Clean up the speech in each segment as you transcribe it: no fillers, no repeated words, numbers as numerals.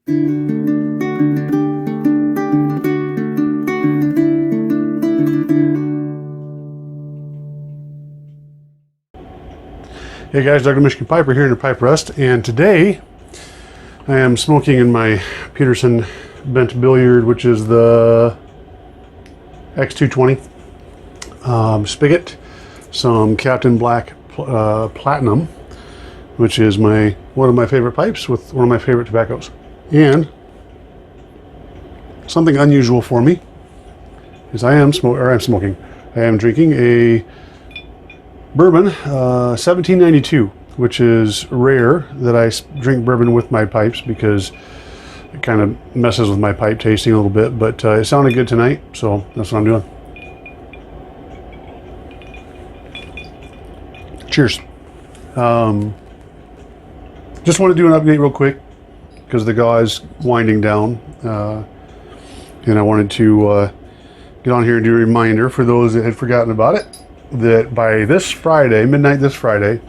Hey guys, Doug the Michigan Piper here in the Pipe Rest, and today I am smoking in my Peterson bent billiard, which is the X220 spigot, some Captain Black Platinum, which is one of my favorite pipes with one of my favorite tobaccos, and something unusual for me is I am drinking a bourbon, 1792, which is rare that I drink bourbon with my pipes because it kind of messes with my pipe tasting a little bit, but it sounded good tonight, so that's what I'm doing. Cheers. Just want to do an update real quick because the GAW is winding down, and I wanted to get on here and do a reminder for those that had forgotten about it, that by this Friday, midnight this Friday,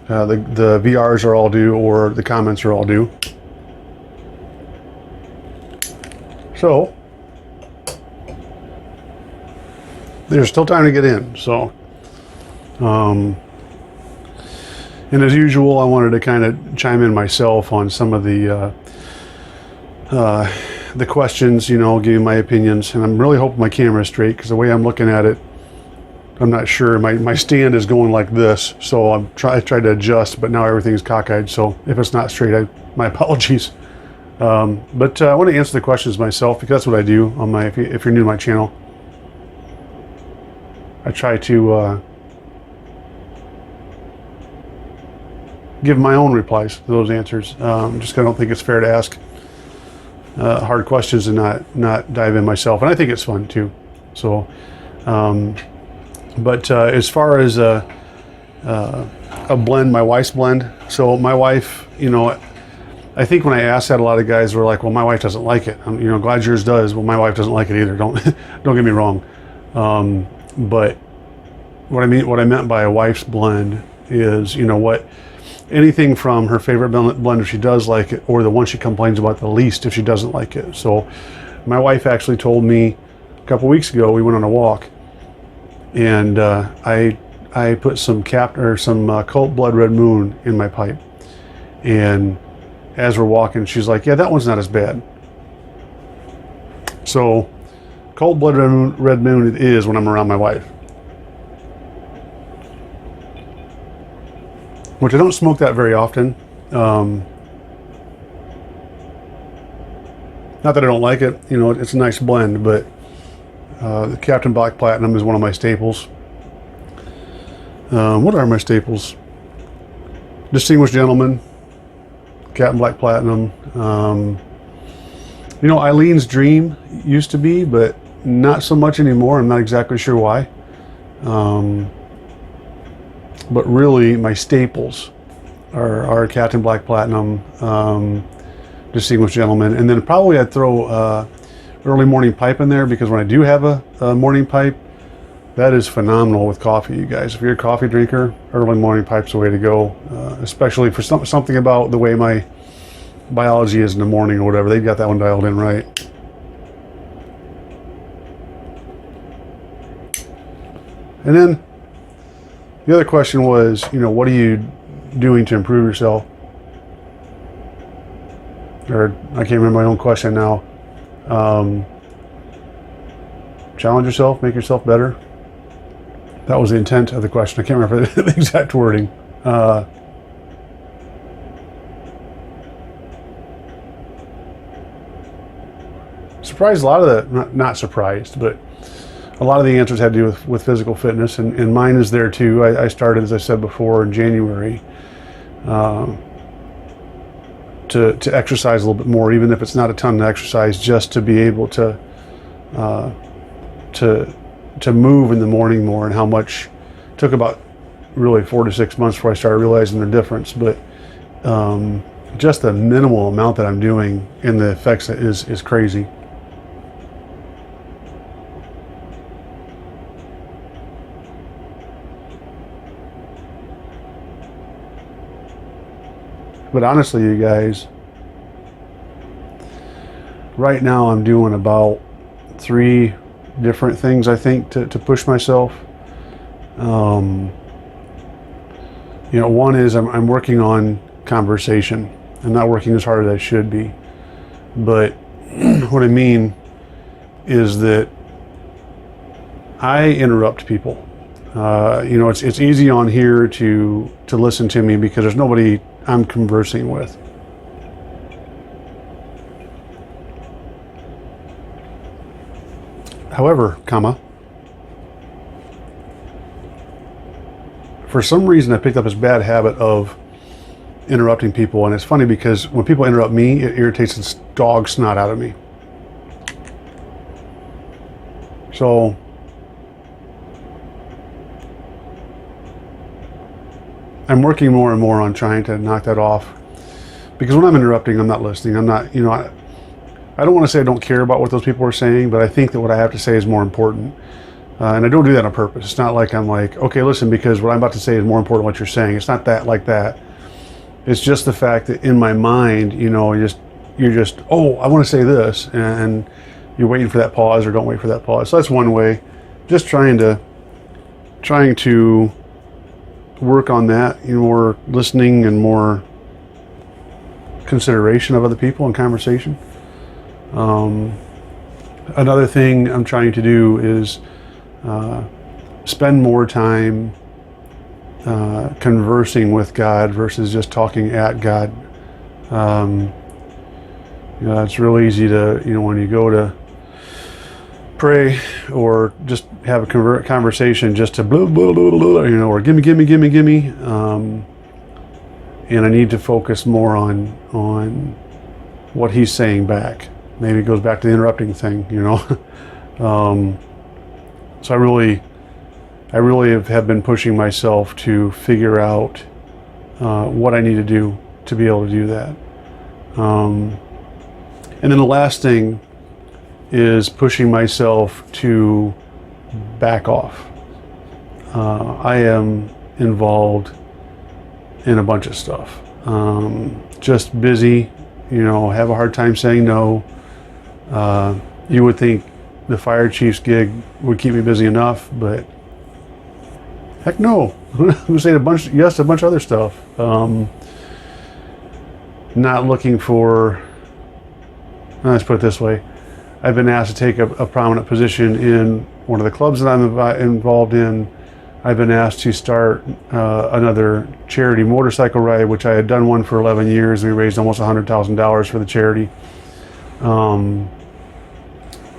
the VRs are all due, or the comments are all due. So there's still time to get in. So, and as usual, I wanted to kind of chime in myself on some of the questions, give you my opinions, and I'm really hoping my camera is straight because the way I'm looking at it, I'm not sure. My stand is going like this, so I tried to adjust, but now everything's cockeyed. So if it's not straight, my apologies. But I want to answer the questions myself because that's what I do on if you're new to my channel. I try to give my own replies to those answers. Just 'cause I don't think it's fair to ask hard questions and not dive in myself, and I think it's fun too. So. But as far as a blend, my wife's blend. So my wife, I think when I asked that, a lot of guys were like, "Well, my wife doesn't like it." I'm, glad yours does. Well, my wife doesn't like it either. Don't get me wrong. But what I meant by a wife's blend is, anything from her favorite blend if she does like it, or the one she complains about the least if she doesn't like it. So my wife actually told me a couple weeks ago, we went on a walk, and I put some Cult Blood Red Moon in my pipe, and as we're walking, she's like, "Yeah, that one's not as bad." So Cult Blood Red Moon it is when I'm around my wife, which I don't smoke that very often. Not that I don't like it, it's a nice blend, but the Captain Black Platinum is one of my staples. What are my staples? Distinguished Gentleman, Captain Black Platinum. Eileen's Dream used to be, but not so much anymore. I'm not exactly sure why. But really, my staples are Captain Black Platinum, Distinguished Gentleman, and then probably I'd throw early morning pipe in there, because when I do have a morning pipe, that is phenomenal with coffee, you guys. If you're a coffee drinker, early morning pipe's the way to go, especially for something about the way my biology is in the morning or whatever. They've got that one dialed in right. And then the other question was, what are you doing to improve yourself? Or I can't remember my own question now. Challenge yourself, make yourself better. That was the intent of the question. I can't remember the exact wording. Surprised a lot of the, not surprised, but a lot of the answers had to do with physical fitness, and mine is there too. I started, as I said before, in January to exercise a little bit more, even if it's not a ton of exercise, just to be able to move in the morning more, and how much it took about really 4 to 6 months before I started realizing the difference. But just the minimal amount that I'm doing and the effects is crazy. But honestly, you guys, right now I'm doing about 3 different things, I think, to push myself. One is I'm working on conversation. I'm not working as hard as I should be. But what I mean is that I interrupt people. It's easy on here to listen to me because there's nobody I'm conversing with. However, for some reason I picked up this bad habit of interrupting people, and it's funny because when people interrupt me, it irritates the dog snot out of me. So I'm working more and more on trying to knock that off, because when I'm interrupting, I'm not listening. I'm not, I don't want to say I don't care about what those people are saying, but I think that what I have to say is more important. And I don't do that on purpose. It's not like I'm like, okay, listen, because what I'm about to say is more important than what you're saying. It's not that like that. It's just the fact that in my mind, you're just, oh, I want to say this, and you're waiting for that pause, or don't wait for that pause. So that's one way. Just trying to work on that, more listening and more consideration of other people in conversation. Another thing I'm trying to do is spend more time conversing with God versus just talking at God. It's real easy to, when you go to pray or just have a conversation, just to blah, blah, blah, blah, or gimme. And I need to focus more on what he's saying back. Maybe it goes back to the interrupting thing, So I really have been pushing myself to figure out what I need to do to be able to do that. And then the last thing is pushing myself to back off. I am involved in a bunch of stuff. Just busy, have a hard time saying no. You would think the fire chief's gig would keep me busy enough, but heck no. I'm saying a bunch of other stuff. Not looking for, let's put it this way. I've been asked to take a prominent position in one of the clubs that I'm involved in. I've been asked to start another charity motorcycle ride, which I had done one for 11 years. We raised almost $100,000 for the charity.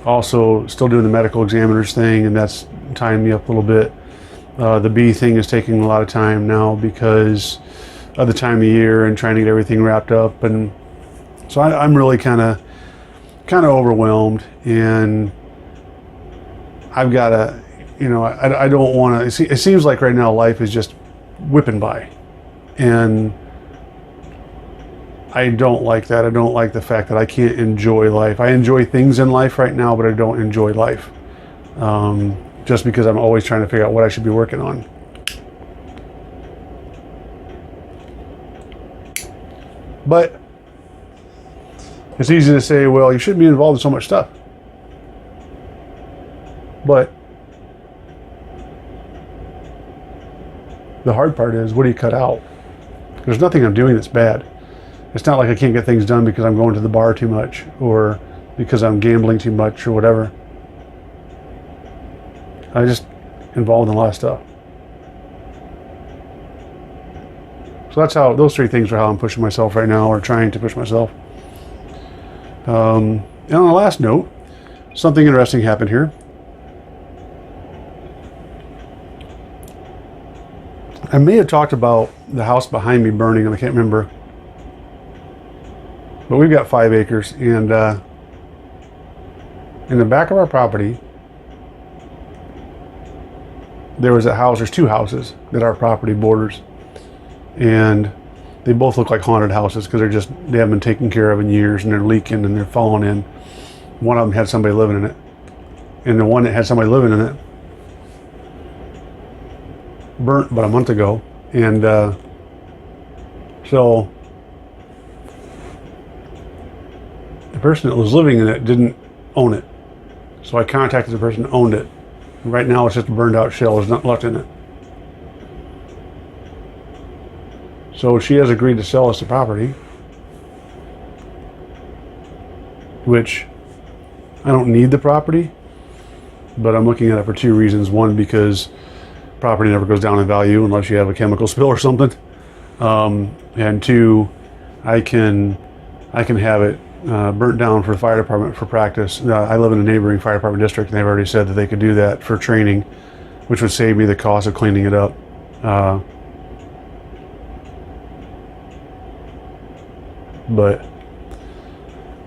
Also still doing the medical examiner's thing, and that's tying me up a little bit. The bee thing is taking a lot of time now because of the time of year and trying to get everything wrapped up. And so I'm really kind of overwhelmed, and I've got to, I don't want to, it seems like right now life is just whipping by, and I don't like that. I don't like the fact that I can't enjoy life. I enjoy things in life right now, but I don't enjoy life. Just because I'm always trying to figure out what I should be working on. But it's easy to say, well, you shouldn't be involved in so much stuff. But the hard part is, what do you cut out? There's nothing I'm doing that's bad. It's not like I can't get things done because I'm going to the bar too much, or because I'm gambling too much, or whatever. I just involved in a lot of stuff. So that's how, those 3 things are how I'm pushing myself right now, or trying to push myself. And on the last note, something interesting happened here. I may have talked about the house behind me burning, and I can't remember. But we've got 5 acres, and in the back of our property, there's 2 houses that our property borders, and they both look like haunted houses because they haven't been taken care of in years, and they're leaking and they're falling in. One of them had somebody living in it, and the one that had somebody living in it burnt about a month ago. And so the person that was living in it didn't own it. So I contacted the person that owned it. Right now it's just a burned out shell. There's nothing left in it. So she has agreed to sell us the property, which I don't need the property, but I'm looking at it for two reasons. One, because property never goes down in value unless you have a chemical spill or something. And two, I can have it burnt down for the fire department for practice. I live in a neighboring fire department district, and they've already said that they could do that for training, which would save me the cost of cleaning it up. But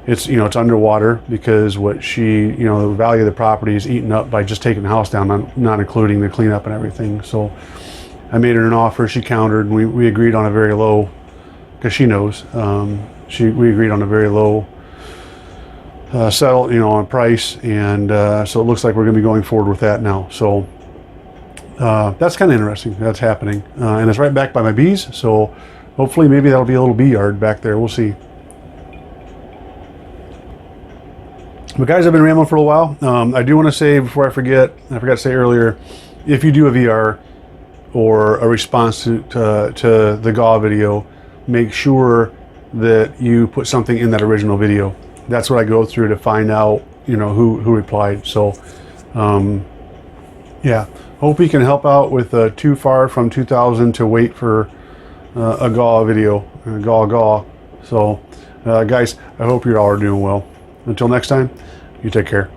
it's, you know, it's underwater because what she, you know, the value of the property is eaten up by just taking the house down, not including the cleanup and everything. So I made her an offer. She countered, and we agreed on a very low, because she knows, we agreed on a very low settle, you know, on price, and so it looks like we're going to be going forward with that now. So that's kind of interesting. That's happening, and it's right back by my bees. So hopefully, maybe that'll be a little bee yard back there. We'll see. But guys, I've been rambling for a while. I do want to say before I forgot to say earlier, if you do a VR or a response to the GAW video, make sure that you put something in that original video. That's what I go through to find out, you know, who replied. So yeah, hope we can help out with Too Far from 2000 to wait for a GAW video, GAW. So guys, I hope you all are doing well. Until next time, you take care.